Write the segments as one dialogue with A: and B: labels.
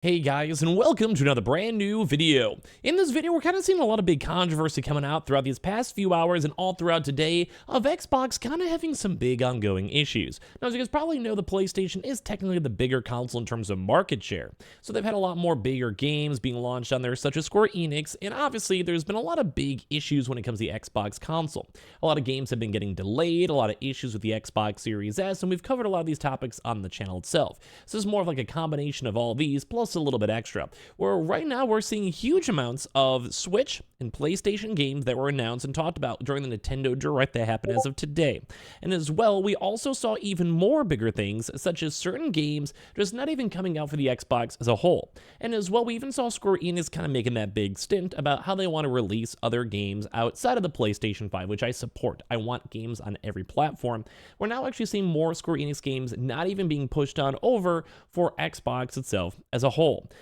A: Hey guys, and welcome to another brand new video. In this video, we're kind of seeing a lot of big controversy coming out throughout these past few hours and all throughout today of Xbox kind of having some big ongoing issues. Now, as you guys probably know, the PlayStation is technically the bigger console in terms of market share. So they've had a lot more bigger games being launched on there, such as Square Enix, and obviously there's been a lot of big issues when it comes to the Xbox console. A lot of games have been getting delayed, a lot of issues with the Xbox Series S, and we've covered a lot of these topics on the channel itself. So this is more of like a combination of all these, plus a little bit extra. Where right now we're seeing huge amounts of Switch and PlayStation games that were announced and talked about during the Nintendo Direct that happened as of today. And as well, we also saw even more bigger things, such as certain games just not even coming out for the Xbox as a whole. And as well, we even saw Square Enix kind of making that big stint about how they want to release other games outside of the PlayStation 5, which I support. I want games on every platform. We're now actually seeing more Square Enix games not even being pushed on over for Xbox itself as a whole.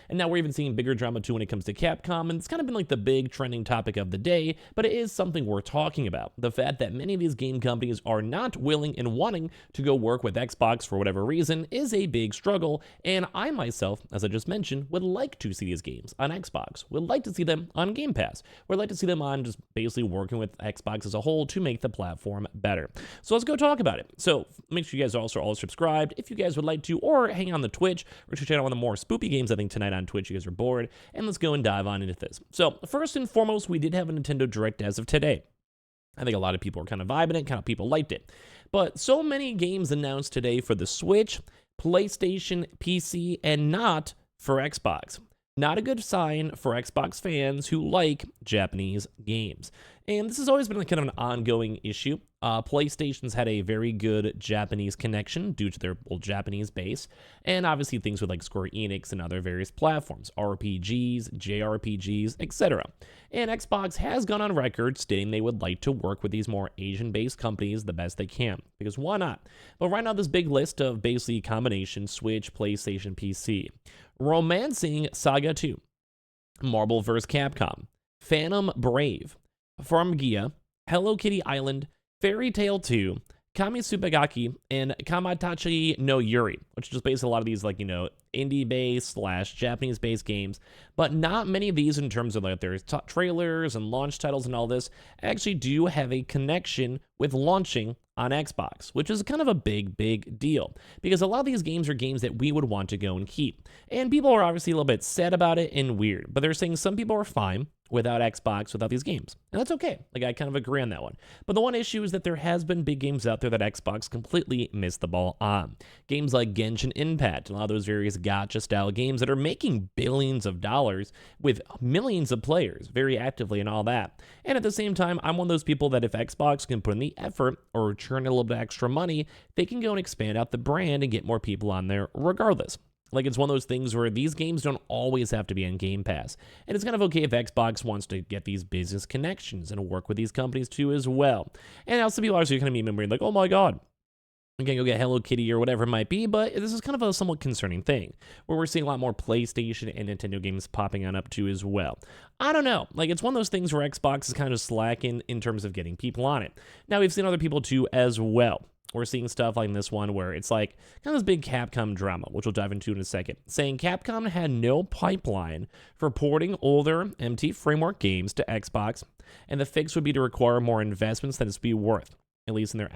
A: And now we're even seeing bigger drama too when it comes to Capcom, and it's kind of been like the big trending topic of the day, but it is something we're talking about. The fact that many of these game companies are not willing and wanting to go work with Xbox for whatever reason is a big struggle, and I myself, as I just mentioned, would like to see these games on Xbox, would like to see them on Game Pass, would like to see them on just basically working with Xbox as a whole to make the platform better. So let's go talk about it. So make sure you guys are also all subscribed if you guys would like to, or hang on the Twitch or to channel one of the more spoopy games I think tonight on Twitch you guys are bored, and let's go and dive on into this. So first and foremost, we did have a Nintendo Direct as of today. I think a lot of people were kind of vibing it, kind of people liked it. But so many games announced today for the Switch, PlayStation, PC, and not for Xbox. Not a good sign for Xbox fans who like Japanese games. And this has always been kind of an ongoing issue. PlayStation's had a very good Japanese connection due to their old Japanese base, and obviously things with like Square Enix and other various platforms, RPGs, JRPGs, etc. And Xbox has gone on record stating they would like to work with these more Asian-based companies the best they can, because why not? But right now, this big list of basically combination Switch, PlayStation, PC. Romancing Saga 2, Marvel vs. Capcom, Phantom Brave, Farmgia, Hello Kitty Island, Fairy Tail 2, Kamisubagaki, and Kamatachi no Yuri, which is just basically a lot of these, like, indie-based / Japanese-based games, but not many of these in terms of like their trailers and launch titles and all this actually do have a connection with launching on Xbox, which is kind of a big deal, because a lot of these games are games that we would want to go and keep. And people are obviously a little bit sad about it and weird, but they're saying some people are fine without Xbox, without these games. And that's okay. Like, I kind of agree on that one. But the one issue is that there has been big games out there that Xbox completely missed the ball on. Games like Genshin Impact, and a lot of those various gacha-style games that are making billions of dollars with millions of players very actively and all that. And at the same time, I'm one of those people that if Xbox can put in the effort or churn a little bit extra money, they can go and expand out the brand and get more people on there regardless. Like, it's one of those things where these games don't always have to be on Game Pass. And it's kind of okay if Xbox wants to get these business connections and work with these companies too as well. And now some people are actually kind of remembering like, oh my God, I'm going to go get Hello Kitty or whatever it might be, but this is kind of a somewhat concerning thing, where we're seeing a lot more PlayStation and Nintendo games popping on up too as well. I don't know. Like, it's one of those things where Xbox is kind of slacking in terms of getting people on it. Now, we've seen other people too as well. We're seeing stuff like this one where it's like kind of this big Capcom drama, which we'll dive into in a second, saying Capcom had no pipeline for porting older MT framework games to Xbox, and the fix would be to require more investments than it's be worth, at least in their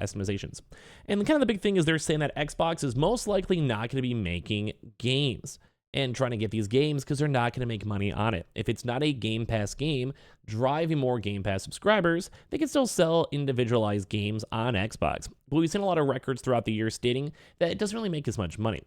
A: estimations. And kind of the big thing is they're saying that Xbox is most likely not going to be making games and trying to get these games because they're not going to make money on it. If it's not a Game Pass game driving more Game Pass subscribers, they can still sell individualized games on Xbox. But we've seen a lot of records throughout the year stating that it doesn't really make as much money.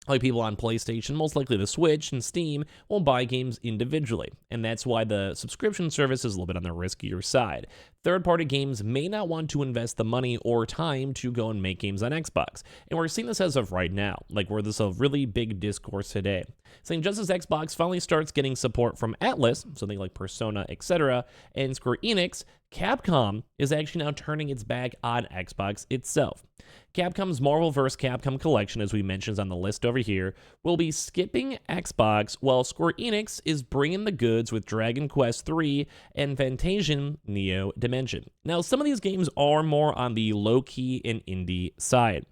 A: Like, people on PlayStation, most likely the Switch and Steam, will buy games individually, and that's why the subscription service is a little bit on the riskier side. Third-party games may not want to invest the money or time to go and make games on Xbox, and we're seeing this as of right now, like where there's a really big discourse today, saying just as Xbox finally starts getting support from Atlas, something like Persona, etc., and Square Enix, Capcom is actually now turning its back on Xbox itself. Capcom's Marvel vs. Capcom collection, as we mentioned is on the list over here, will be skipping Xbox, while Square Enix is bringing the goods with Dragon Quest III and Fantasian Neo Dimension. Now, some of these games are more on the low-key and indie side.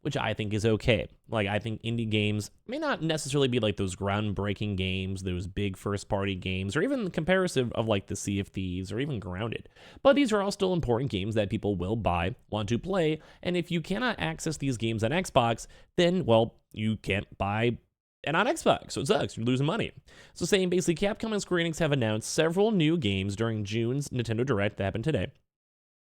A: which I think is okay. Like, I think indie games may not necessarily be like those groundbreaking games, those big first-party games, or even the comparison of like the Sea of Thieves or even Grounded. But these are all still important games that people will buy, want to play, and if you cannot access these games on Xbox, then, well, you can't buy and on Xbox, so it sucks. You're losing money. So saying basically Capcom and Square Enix have announced several new games during June's Nintendo Direct that happened today.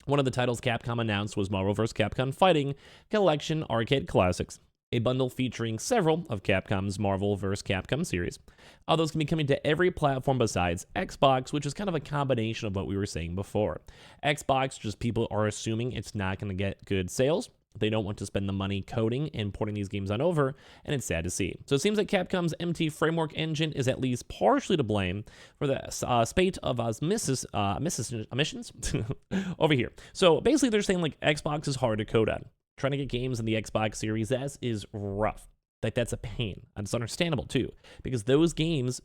A: One of the titles Capcom announced was Marvel vs. Capcom Fighting Collection Arcade Classics, a bundle featuring several of Capcom's Marvel vs. Capcom series. All those can be coming to every platform besides Xbox, which is kind of a combination of what we were saying before. Xbox, just people are assuming it's not going to get good sales. They don't want to spend the money coding and porting these games on over, and it's sad to see. So it seems like Capcom's MT framework engine is at least partially to blame for the spate of omissions over here. So basically they're saying like Xbox is hard to code on. Trying to get games in the Xbox Series S is rough. Like that's a pain. And it's understandable too, because those games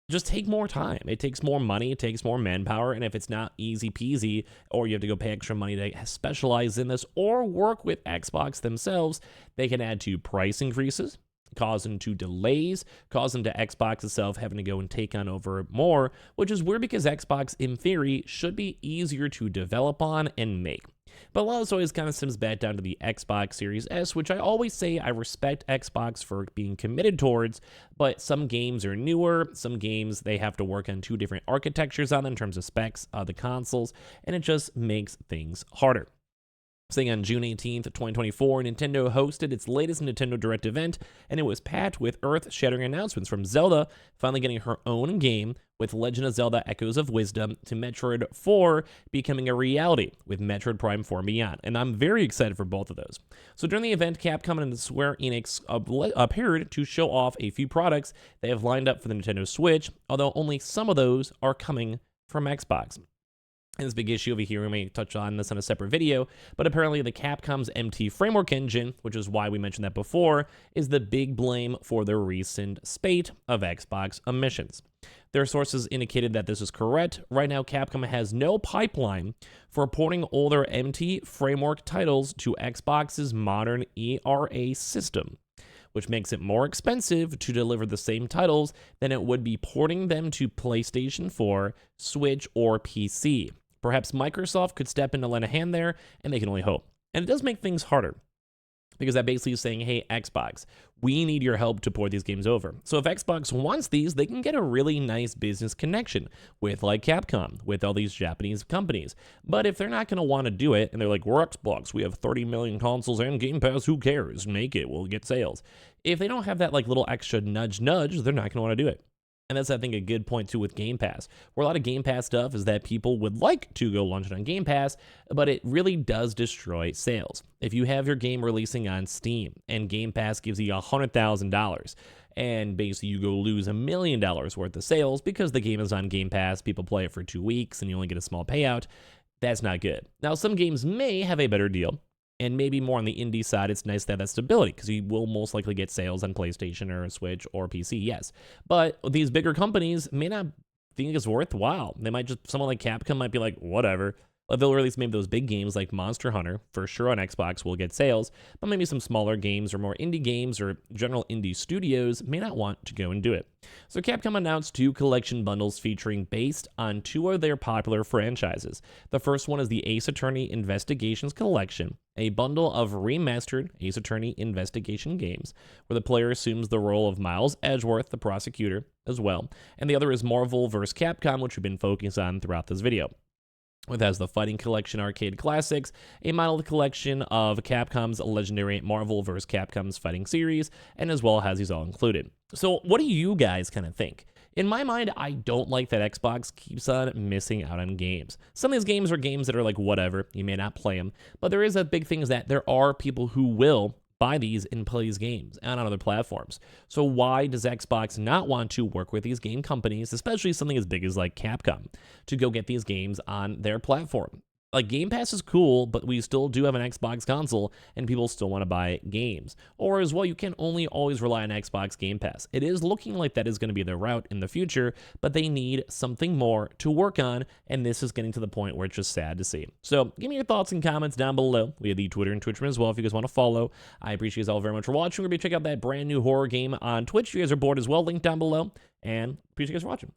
A: just take more time. It takes more money, it takes more manpower, and if it's not easy peasy, or you have to go pay extra money to specialize in this or work with Xbox themselves, they can add to price increases, cause them to delays, cause them to Xbox itself having to go and take on over more, which is weird because Xbox, in theory, should be easier to develop on and make. But a lot of this always kind of stems back down to the Xbox Series S, which I always say I respect Xbox for being committed towards, but some games are newer, some games they have to work on two different architectures on in terms of specs of the consoles, and it just makes things harder. Saying on June 18th, 2024, Nintendo hosted its latest Nintendo Direct event, and it was packed with earth-shattering announcements from Zelda finally getting her own game, with Legend of Zelda Echoes of Wisdom, to Metroid 4 becoming a reality with Metroid Prime 4 and Beyond, and I'm very excited for both of those. So during the event, Capcom and Square Enix appeared to show off a few products they have lined up for the Nintendo Switch, although only some of those are coming from Xbox. And this big issue over here, we may touch on this in a separate video, but apparently the Capcom's MT framework engine, which is why we mentioned that before, is the big blame for the recent spate of Xbox omissions. Their sources indicated that this is correct. Right now, Capcom has no pipeline for porting older MT framework titles to Xbox's modern ERA system, which makes it more expensive to deliver the same titles than it would be porting them to PlayStation 4, Switch, or PC. Perhaps Microsoft could step in to lend a hand there, and they can only hope. And it does make things harder, because that basically is saying, hey, Xbox, we need your help to port these games over. So if Xbox wants these, they can get a really nice business connection with like Capcom, with all these Japanese companies. But if they're not going to want to do it, and they're like, we're Xbox, we have 30 million consoles and Game Pass, who cares? Make it, we'll get sales. If they don't have that like little extra nudge, they're not going to want to do it. And that's, I think, a good point, too, with Game Pass. Where a lot of Game Pass stuff is that people would like to go launch it on Game Pass, but it really does destroy sales. If you have your game releasing on Steam and Game Pass gives you $100,000, and basically you go lose $1 million worth of sales because the game is on Game Pass, people play it for 2 weeks, and you only get a small payout, that's not good. Now, some games may have a better deal. And maybe more on the indie side, it's nice to have that stability, because you will most likely get sales on PlayStation or Switch or PC, yes. But these bigger companies may not think it's worthwhile. They might just, someone like Capcom might be like, whatever. They'll release maybe those big games like Monster Hunter, for sure on Xbox will get sales, but maybe some smaller games or more indie games or general indie studios may not want to go and do it. So Capcom announced 2 collection bundles featuring based on 2 of their popular franchises. The first one is the Ace Attorney Investigations Collection, a bundle of remastered Ace Attorney investigation games, where the player assumes the role of Miles Edgeworth, the prosecutor, as well. And the other is Marvel vs. Capcom, which we've been focused on throughout this video. It has the Fighting Collection Arcade Classics, a modeled collection of Capcom's legendary Marvel vs. Capcom's fighting series, and as well has these all included. So what do you guys kind of think? In my mind, I don't like that Xbox keeps on missing out on games. Some of these games are games that are like whatever, you may not play them, but there is a big thing is that there are people who will buy these and play these games and on other platforms. So why does Xbox not want to work with these game companies, especially something as big as like Capcom, to go get these games on their platform? Like, Game Pass is cool, but we still do have an Xbox console, and people still want to buy games. Or as well, you can only always rely on Xbox Game Pass. It is looking like that is going to be the route in the future, but they need something more to work on, and this is getting to the point where it's just sad to see. So give me your thoughts and comments down below. We have the Twitter and Twitch as well if you guys want to follow. I appreciate you guys all very much for watching. We're going to be checking out that brand new horror game on Twitch. If you guys are bored as well, link down below, and appreciate you guys for watching.